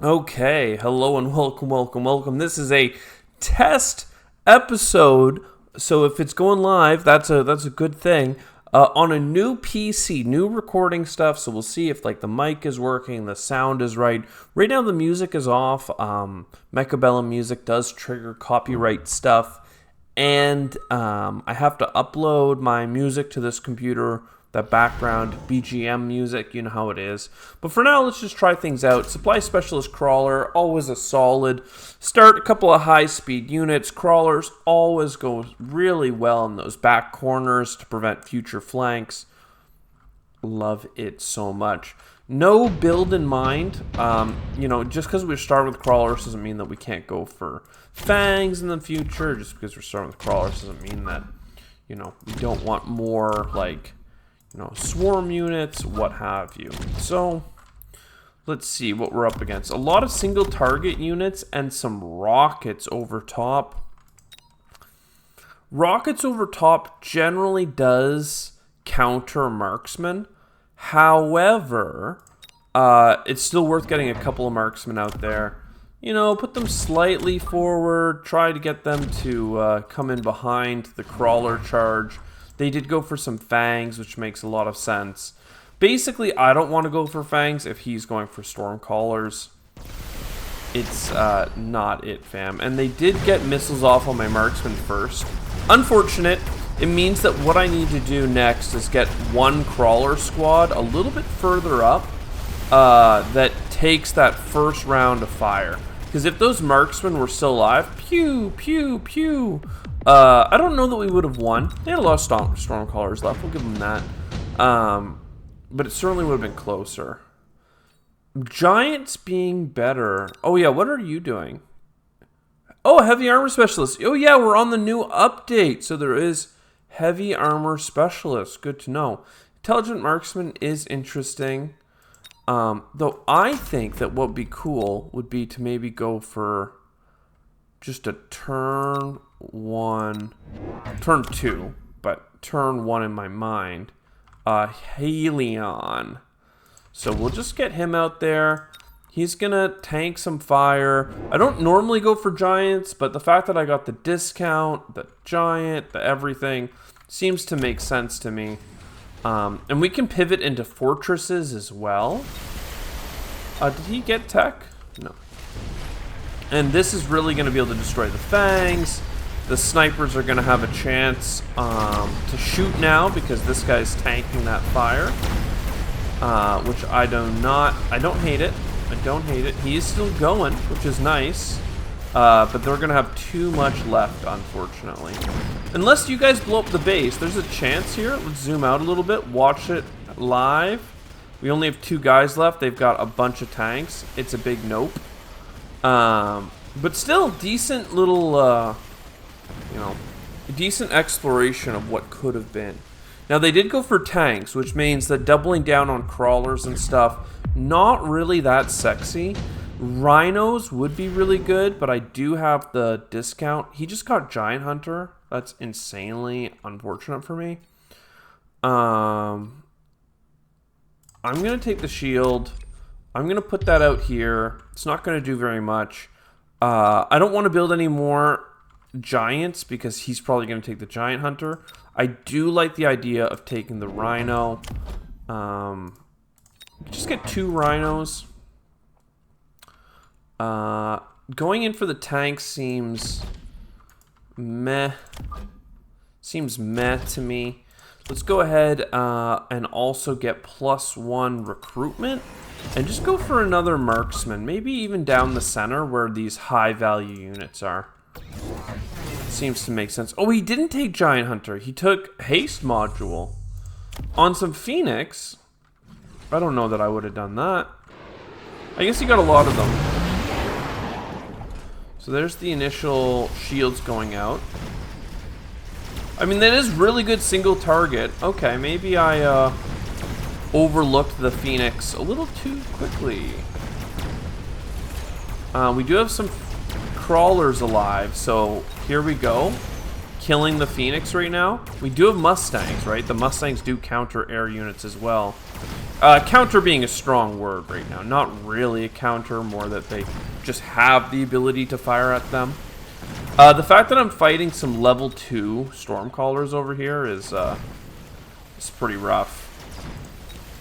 Okay, hello and welcome. This is a test episode, so if it's going live, that's a good thing. On a new PC, new recording stuff, so we'll see if like the mic is working, the sound is right. Right now the music is off. Mechabellum music does trigger copyright stuff, and I have to upload my music to this computer. That background BGM music, you know how it is. But for now, let's just try things out. Supply Specialist Crawler, always a solid start. A couple of high-speed units. Crawlers always go really well in those back corners to prevent future flanks. Love it so much. No build in mind. Just because we're starting with crawlers doesn't mean that we can't go for fangs in the future. Just because we're starting with crawlers doesn't mean that, we don't want more, like, swarm units, what have you. So, let's see what we're up against. A lot of single target units and some rockets over top. Rockets over top generally does counter marksman. However, it's still worth getting a couple of marksmen out there. Put them slightly forward, try to get them to come in behind the crawler charge. They did go for some fangs, which makes a lot of sense. Basically, I don't want to go for fangs if he's going for storm callers. It's not it, fam. And they did get missiles off on my marksman first. Unfortunate. It means that what I need to do next is get one crawler squad a little bit further up that takes that first round of fire. Because if those marksmen were still alive, pew, pew, pew. I don't know that we would have won. They had a lot of storm callers left. We'll give them that. But it certainly would have been closer. Giants being better. Oh, yeah. What are you doing? Oh, heavy armor specialist. Oh, yeah. We're on the new update. So there is heavy armor specialist. Good to know. Intelligent marksman is interesting. Though I think that what would be cool would be to maybe go for just a turn 2, but turn 1 in my mind. Helion. So we'll just get him out there. He's gonna tank some fire. I don't normally go for giants, but the fact that I got the discount, the giant, the everything, seems to make sense to me. And we can pivot into fortresses as well. Did he get tech? No. And this is really going to be able to destroy the fangs. The snipers are going to have a chance to shoot now because this guy's tanking that fire. Which I don't hate it. I don't hate it. He is still going, which is nice. But they're going to have too much left, unfortunately. Unless you guys blow up the base, there's a chance here. Let's zoom out a little bit. Watch it live. We only have 2 guys left. They've got a bunch of tanks. It's a big nope. But still, decent little, decent exploration of what could have been. Now, they did go for tanks, which means that doubling down on crawlers and stuff, not really that sexy. Rhinos would be really good, but I do have the discount. He just got Giant Hunter. That's insanely unfortunate for me. I'm going to take the shield. I'm going to put that out here. It's not going to do very much. I don't want to build any more giants because he's probably going to take the Giant Hunter. I do like the idea of taking the Rhino. Just get 2 rhinos. Going in for the tank seems meh. Seems meh to me. Let's go ahead and also get +1 recruitment. And just go for another marksman. Maybe even down the center where these high value units are. Seems to make sense. Oh, he didn't take Giant Hunter. He took Haste Module. On some Phoenix. I don't know that I would have done that. I guess he got a lot of them. So there's the initial shields going out. I mean, that is really good single target. Okay, maybe I overlooked the Phoenix a little too quickly. We do have some crawlers alive, so here we go. Killing the Phoenix right now. We do have Mustangs, right? The Mustangs do counter air units as well. Counter being a strong word right now. Not really a counter, more that they just have the ability to fire at them. The fact that I'm fighting some level 2 Stormcallers over here is pretty rough.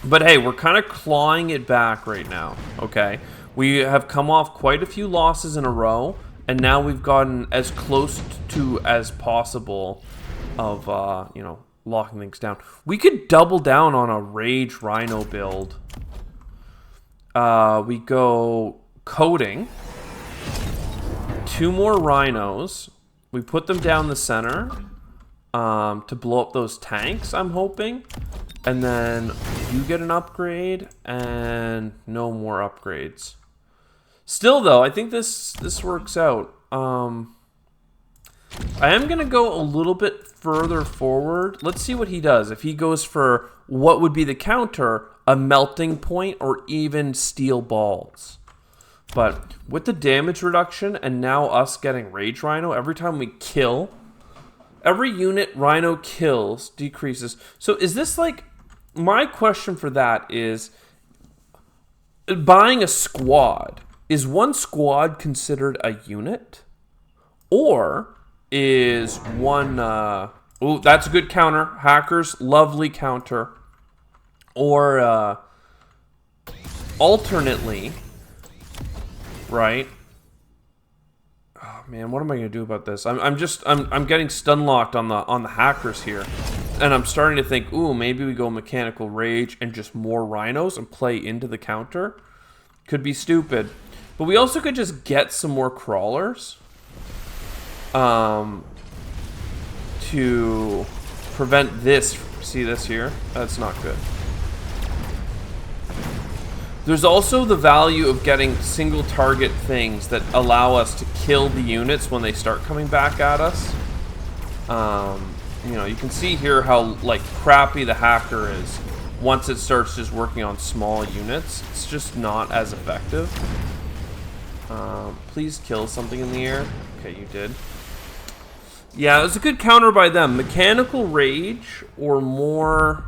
But hey, we're kind of clawing it back right now, okay? We have come off quite a few losses in a row, and now we've gotten as close to as possible of, you know, locking things down. We could double down on a Rage Rhino build. We go Coating. 2 more Rhinos. We put them down the center to blow up those tanks, I'm hoping. And then you get an upgrade and no more upgrades. Still, though, I think this works out. I am going to go a little bit further forward. Let's see what he does. If he goes for what would be the counter, a melting point or even steel balls. But with the damage reduction and now us getting Rage Rhino, every time we kill, every unit Rhino kills decreases. So is this like... My question for that is, buying a squad, is one squad considered a unit? Or is one... oh, that's a good counter. Hackers, lovely counter. Or alternately, right? Oh man, what am I gonna do about this? I'm getting stun locked on the hackers here. And I'm starting to think, ooh, maybe we go Mechanical Rage and just more Rhinos and play into the counter. Could be stupid. But we also could just get some more Crawlers. To prevent this. See this here? That's not good. There's also the value of getting single target things that allow us to kill the units when they start coming back at us. You know, you can see here how, like, crappy the hacker is. Once it starts just working on small units, it's just not as effective. Please kill something in the air. Okay, you did. Yeah, it was a good counter by them. Mechanical Rage or more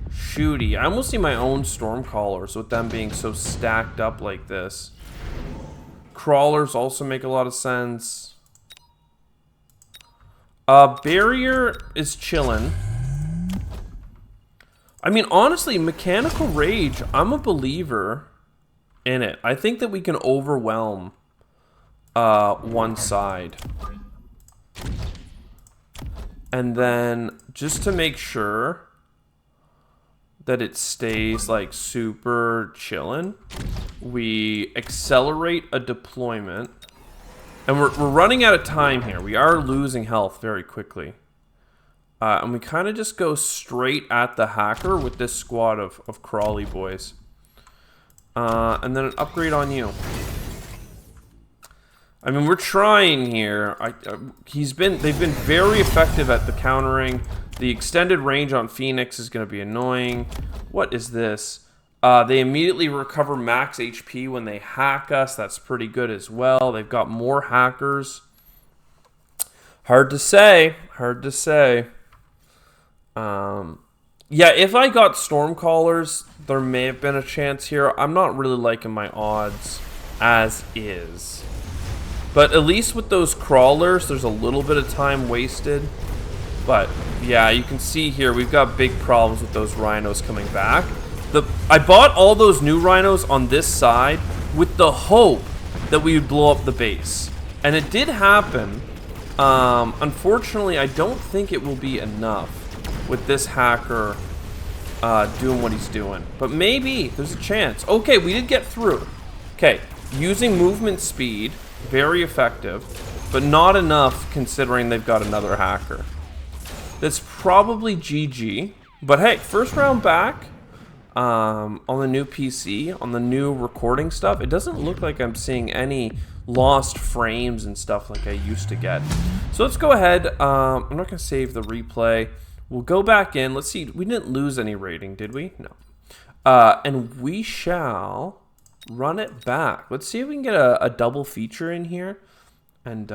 shooty. I almost see my own Stormcallers with them being so stacked up like this. Crawlers also make a lot of sense. Barrier is chillin'. I mean, honestly, Mechanical Rage, I'm a believer in it. I think that we can overwhelm one side. And then, just to make sure that it stays, like, super chillin', we accelerate a deployment. And we're running out of time here. We are losing health very quickly. And we kind of just go straight at the hacker with this squad of crawly boys. And then an upgrade on you. I mean, we're trying here. They've been very effective at the countering. The extended range on Phoenix is going to be annoying. What is this? They immediately recover max HP when they hack us. That's pretty good as well. They've got more hackers. Hard to say. Hard to say. Yeah, if I got Stormcallers, there may have been a chance here. I'm not really liking my odds as is. But at least with those Crawlers, there's a little bit of time wasted. But, yeah, you can see here, we've got big problems with those Rhinos coming back. I bought all those new Rhinos on this side with the hope that we would blow up the base. And it did happen. Unfortunately, I don't think it will be enough with this hacker doing what he's doing. But maybe there's a chance. Okay, we did get through. Okay, using movement speed, very effective, but not enough considering they've got another hacker. That's probably GG. But hey, first round back. On the new PC, on the new recording stuff, it doesn't look like I'm seeing any lost frames and stuff like I used to get. So let's go ahead. I'm not going to save the replay. We'll go back in. Let's see. We didn't lose any rating, did we? No. And we shall run it back. Let's see if we can get a double feature in here. And,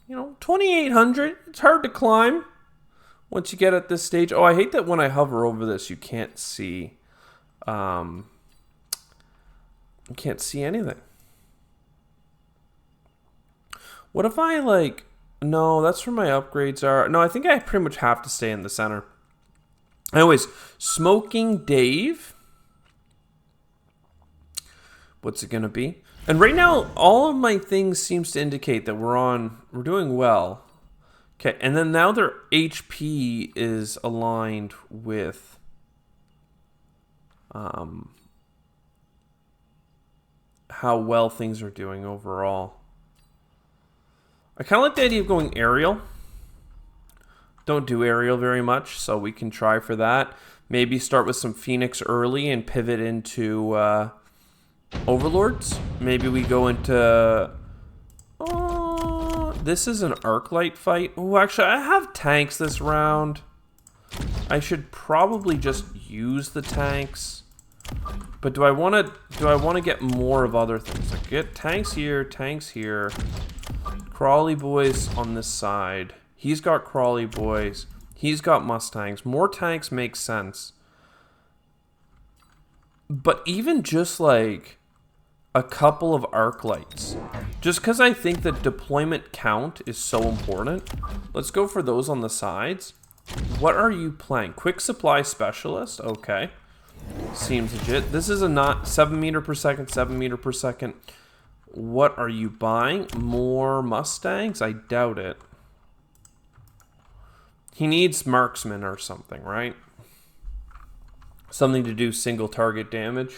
you know, 2,800. It's hard to climb once you get at this stage. Oh, I hate that when I hover over this, you can't see I can't see anything. What if I, like... No, that's where my upgrades are. No, I think I pretty much have to stay in the center. Anyways, Smoking Dave. What's it going to be? And right now, all of my things seems to indicate that we're doing well. Okay, and then now their HP is aligned with how well things are doing overall. I kind of like the idea of going aerial. Don't do aerial very much, so we can try for that. Maybe start with some Phoenix early and pivot into Overlords. Maybe we go into... this is an Arclight fight. Oh, actually, I have tanks this round. I should probably just use the tanks. But do I want to get more of other things? Like get tanks here, tanks here. Crawley boys on this side. He's got Crawley boys. He's got Mustangs. More tanks makes sense. But even just like a couple of Arclights. Just because I think that deployment count is so important. Let's go for those on the sides. What are you playing? Quick Supply Specialist. Okay. Seems legit. This is a not 7 meter per second, 7 meter per second. What are you buying? More Mustangs? I doubt it. He needs marksman or something, right? Something to do single target damage.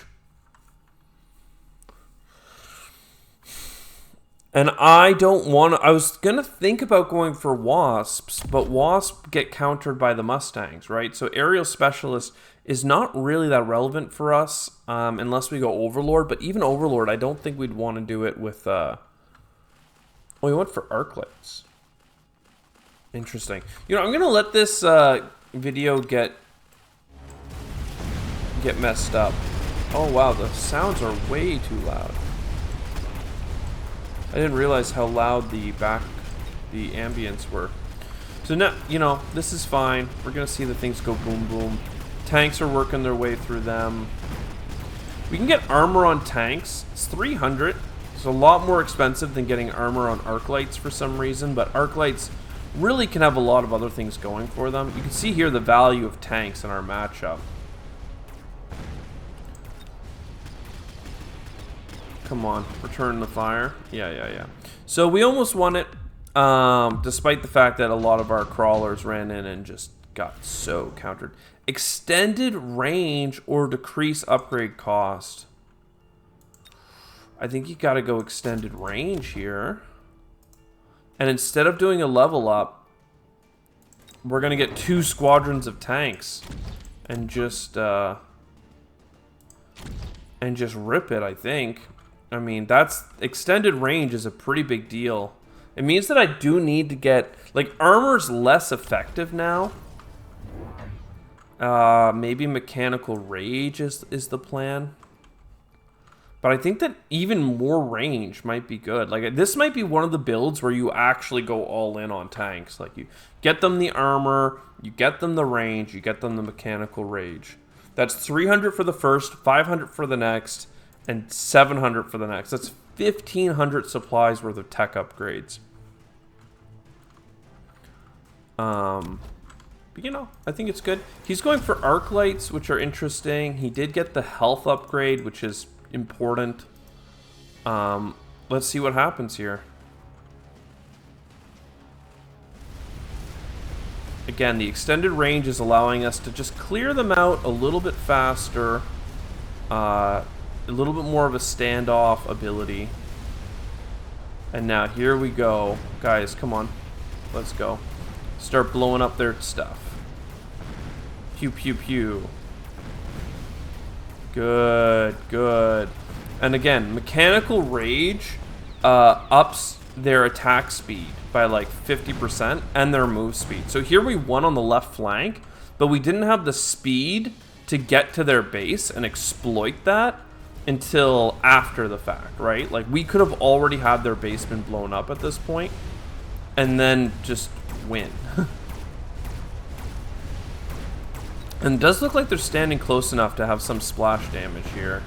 And I don't want to... I was going to think about going for Wasps, but Wasps get countered by the Mustangs, right? So Aerial Specialist is not really that relevant for us unless we go Overlord. But even Overlord, I don't think we'd want to do it with... Oh, we went for Arclights. Interesting. You know, I'm going to let this video get messed up. Oh, wow, the sounds are way too loud. I didn't realize how loud the ambience were. So now, you know, this is fine. We're going to see the things go boom, boom. Tanks are working their way through them. We can get armor on tanks. It's 300. It's a lot more expensive than getting armor on Arclights for some reason, but Arclights really can have a lot of other things going for them. You can see here the value of tanks in our matchup. Come on, return the fire. Yeah. So we almost won it, despite the fact that a lot of our crawlers ran in and just got so countered. Extended range or decrease upgrade cost. I think you got to go extended range here. And instead of doing a level up, we're going to get 2 squadrons of tanks and just rip it, I think. I mean, that's extended range is a pretty big deal. It means that I do need to get, like, armor's less effective now. Maybe mechanical rage is the plan. But I think that even more range might be good. Like, this might be one of the builds where you actually go all in on tanks. Like, you get them the armor, you get them the range, you get them the mechanical rage. That's 300 for the first, 500 for the next, and 700 for the next. That's 1,500 supplies worth of tech upgrades. But, you know, I think it's good. He's going for Arclights, which are interesting. He did get the health upgrade, which is important. Let's see what happens here. Again, the extended range is allowing us to just clear them out a little bit faster. A little bit more of a standoff ability. And now here we go. Guys, come on. Let's go. Start blowing up their stuff. Pew, pew, pew. Good, good. And again, mechanical rage ups their attack speed by like 50% and their move speed. So here we won on the left flank, but we didn't have the speed to get to their base and exploit that until after the fact, right? Like, we could have already had their base been blown up at this point and then just win. And it does look like they're standing close enough to have some splash damage here.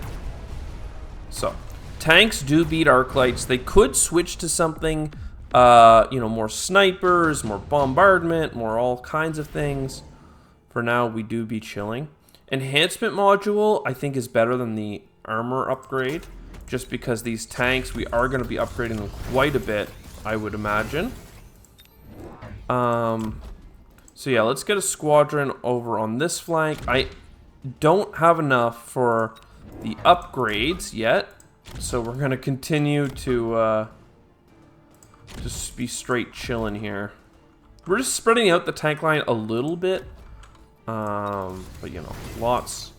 So, tanks do beat Arclights. They could switch to something, you know, more snipers, more bombardment, more all kinds of things. For now, we do be chilling. Enhancement module, I think, is better than the armor upgrade. Just because these tanks, we are going to be upgrading them quite a bit, I would imagine. So yeah, let's get a squadron over on this flank. I don't have enough for the upgrades yet, so we're gonna continue to just be straight chilling here. We're just spreading out the tank line a little bit, but you know, lots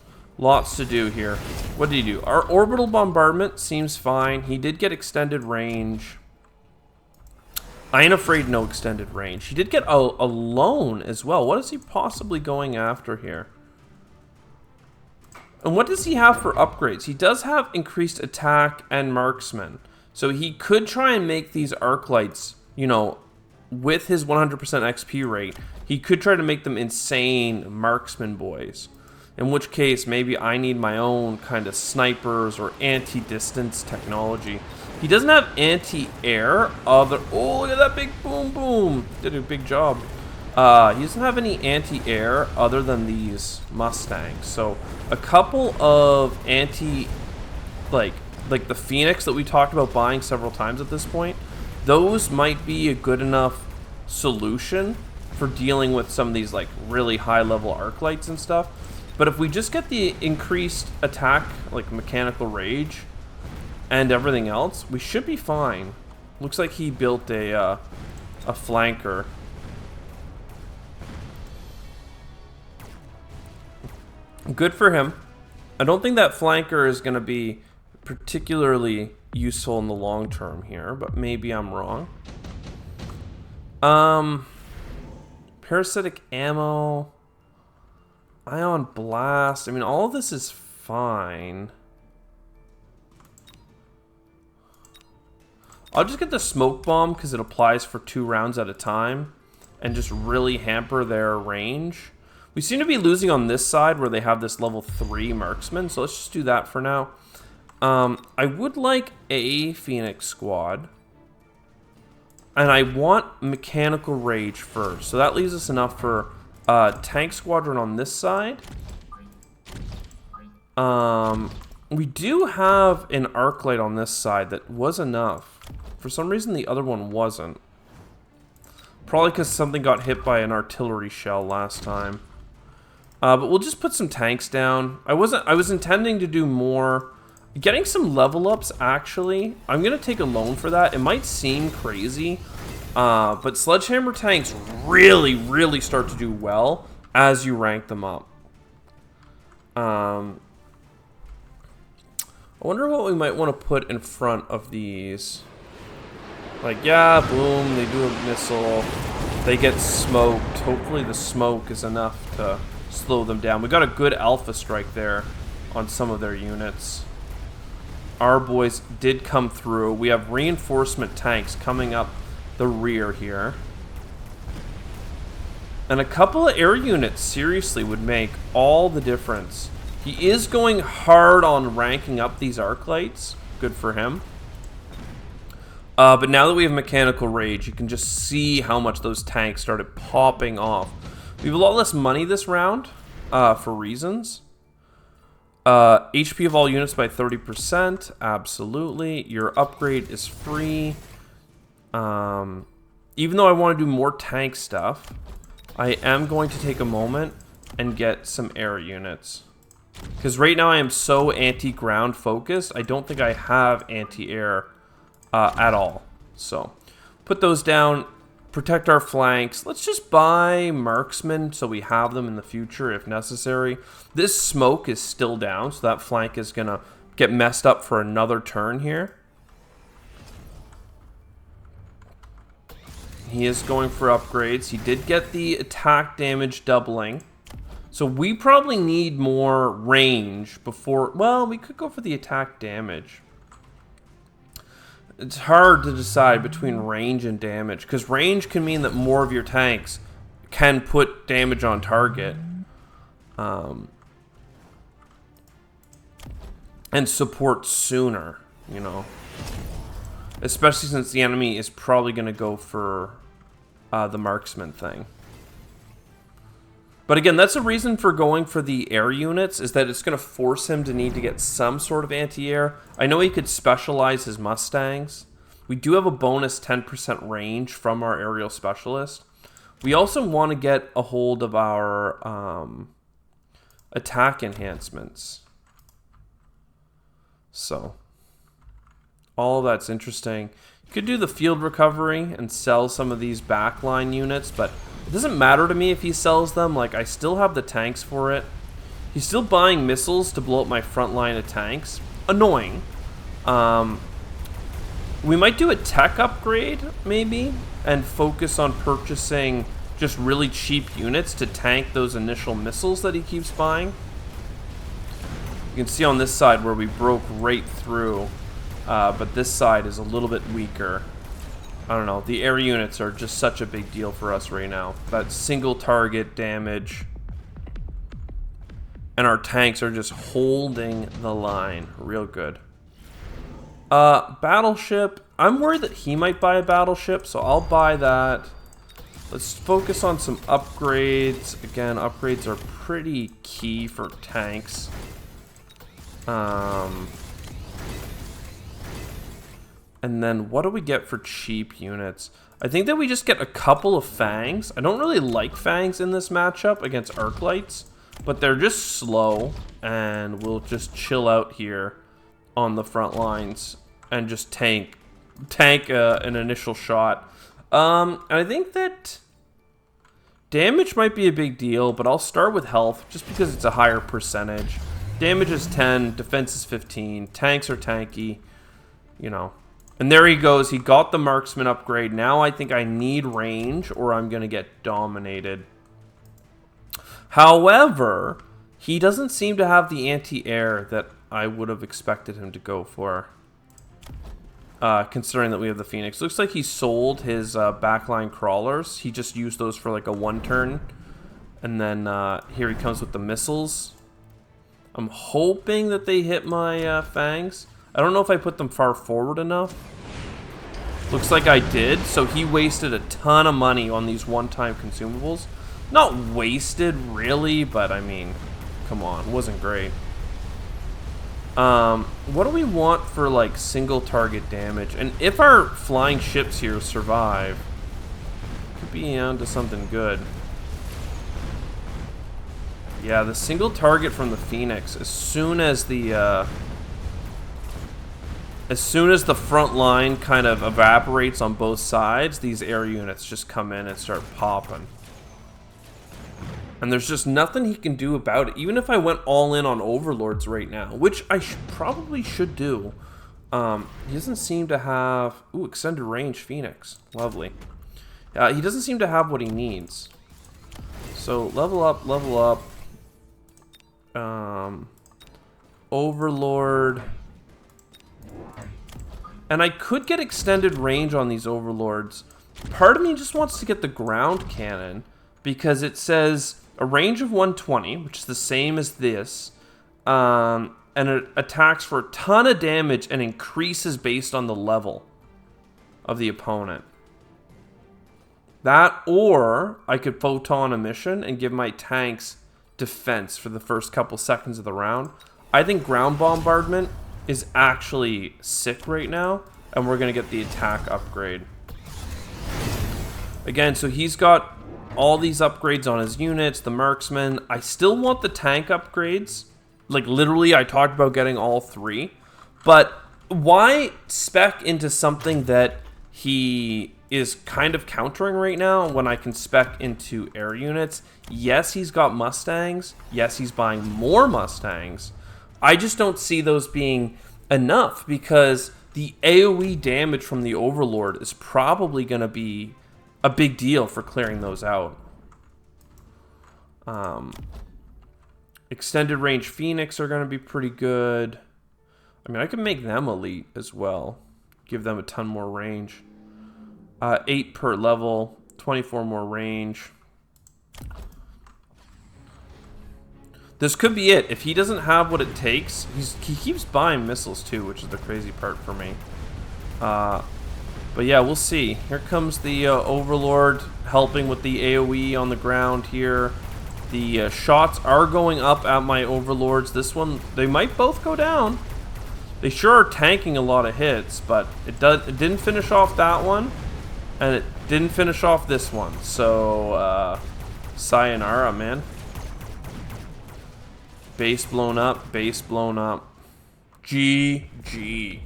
to do here. What did he do? Our orbital bombardment seems fine. He did get extended range. I ain't afraid no extended range. He did get a loan as well. What is he possibly going after here? And what does he have for upgrades? He does have increased attack and marksman. So he could try and make these Arclights, you know, with his 100% XP rate, he could try to make them insane marksman boys. In which case, maybe I need my own kind of snipers or anti-distance technology. He doesn't have anti-air other... Oh, look at that big boom boom. Did a big job. He doesn't have any anti-air other than these Mustangs. So, a couple of like the Phoenix that we talked about buying several times at this point, those might be a good enough solution for dealing with some of these, like, really high-level Arclights and stuff. But if we just get the increased attack, like mechanical rage, and everything else, we should be fine. Looks like he built a flanker. Good for him. I don't think that flanker is going to be particularly useful in the long term here, but maybe I'm wrong. Parasitic ammo, ion blast. I mean, all of this is fine. I'll just get the smoke bomb because it applies for 2 rounds at a time and just really hamper their range. We seem to be losing on this side where they have this level 3 marksman, so let's just do that for now. I would like a Phoenix squad, and I want mechanical rage first, so that leaves us enough for tank squadron on this side. We do have an Arclight on this side that was enough. For some reason, the other one wasn't. Probably because something got hit by an artillery shell last time. But we'll just put some tanks down. I was intending to do more. Getting some level ups, actually. I'm going to take a loan for that. It might seem crazy. But sledgehammer tanks really start to do well as you rank them up. I wonder what we might want to put in front of these. Like, yeah, boom, they do a missile. They get smoked. Hopefully the smoke is enough to slow them down. We got a good alpha strike there on some of their units. Our boys did come through. We have reinforcement tanks coming up the rear here. And a couple of air units, seriously, would make all the difference. He is going hard on ranking up these Arclights. Good for him. But now that we have mechanical rage, you can just see how much those tanks started popping off. We have a lot less money this round, for reasons. HP of all units by 30%, absolutely. Your upgrade is free. Even though I want to do more tank stuff, I am going to take a moment and get some air units. Because right now I am so anti-ground focused, I don't think I have anti-air at all. So, put those down, protect our flanks. Let's just buy marksmen so we have them in the future if necessary. This smoke is still down, so that flank is going to get messed up for another turn here. He is going for upgrades. He did get the attack damage doubling. So we probably need more range before... Well, we could go for the attack damage. It's hard to decide between range and damage, because range can mean that more of your tanks can put damage on target. and support sooner, you know. Especially since the enemy is probably going to go for the marksman thing. But again, that's a reason for going for the air units, is that it's going to force him to need to get some sort of anti-air. I know he could specialize his Mustangs. We do have a bonus 10% range from our aerial specialist. We also want to get a hold of our attack enhancements. So, all of that's interesting. You could do the field recovery and sell some of these backline units, but it doesn't matter to me if he sells them. Like, I still have the tanks for it. He's still buying missiles to blow up my front line of tanks. Annoying. We might do a tech upgrade, maybe, and focus on purchasing just really cheap units to tank those initial missiles that he keeps buying. You can see on this side where we broke right through, but this side is a little bit weaker. I don't know. The air units are just such a big deal for us right now. That single target damage. And our tanks are just holding the line real good. Battleship. I'm worried that he might buy a battleship, so I'll buy that. Let's focus on some upgrades. Again, upgrades are pretty key for tanks. And then what do we get for cheap units? I think that we just get a couple of Fangs. I don't really like Fangs in this matchup against Arclights, but they're just slow, and we'll just chill out here on the front lines and just tank an initial shot. And I think that damage might be a big deal, but I'll start with health just because it's a higher percentage. Damage is 10, defense is 15, tanks are tanky, you know. And there he goes. He got the marksman upgrade. Now I think I need range or I'm going to get dominated. However, he doesn't seem to have the anti-air that I would have expected him to go for. Considering that we have the Phoenix. Looks like he sold his backline crawlers. He just used those for like a one turn. And then here he comes with the missiles. I'm hoping that they hit my Fangs. I don't know if I put them far forward enough. Looks like I did. So he wasted a ton of money on these one-time consumables. Not wasted, really, but I mean, come on. It wasn't great. What do we want for, like, single target damage? And if our flying ships here survive, could be onto something good. Yeah, the single target from the Phoenix, as soon as the front line kind of evaporates on both sides, these air units just come in and start popping. And there's just nothing he can do about it. Even if I went all in on Overlords right now, which I probably should do. He doesn't seem to have... Ooh, extended range Phoenix. Lovely. He doesn't seem to have what he needs. So, level up, level up. Overlord. And I could get extended range on these Overlords. Part of me just wants to get the ground cannon because it says a range of 120, which is the same as this, and it attacks for a ton of damage and increases based on the level of the opponent. That, or I could photon emission and give my tanks defense for the first couple seconds of the round. I think ground bombardment is actually sick right now, and we're going to get the attack upgrade. Again, so he's got all these upgrades on his units, the marksman. I still want the tank upgrades. Like, literally, I talked about getting all three. But why spec into something that he is kind of countering right now when I can spec into air units? Yes, he's got Mustangs. Yes, he's buying more Mustangs. I just don't see those being enough because the AoE damage from the Overlord is probably going to be a big deal for clearing those out. Extended range Phoenix are going to be pretty good. I mean, I can make them elite as well. Give them a ton more range. 8 per level, 24 more range. This could be it. If he doesn't have what it takes, he keeps buying missiles too, which is the crazy part for me. But yeah, we'll see. Here comes the Overlord helping with the AoE on the ground here. The shots are going up at my Overlords. This one, they might both go down. They sure are tanking a lot of hits, but it didn't finish off that one, and it didn't finish off this one. So, sayonara, man. Base blown up, base blown up. GG.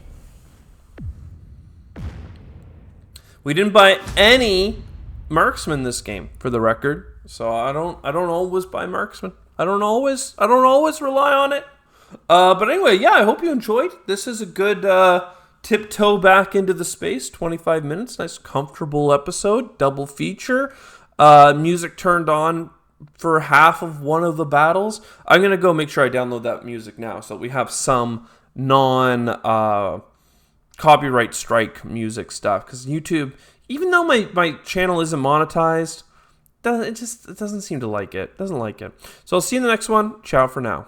We didn't buy any marksman this game, for the record. So I don't always buy marksman. I don't always rely on it. But anyway, yeah, I hope you enjoyed. This is a good tiptoe back into the space. 25 minutes, nice comfortable episode, double feature. Music turned on for half of one of the battles. I'm going to go make sure I download that music now so we have some copyright strike music stuff. Because YouTube, even though my channel isn't monetized, it doesn't seem to like it. Doesn't like it. So I'll see you in the next one. Ciao for now.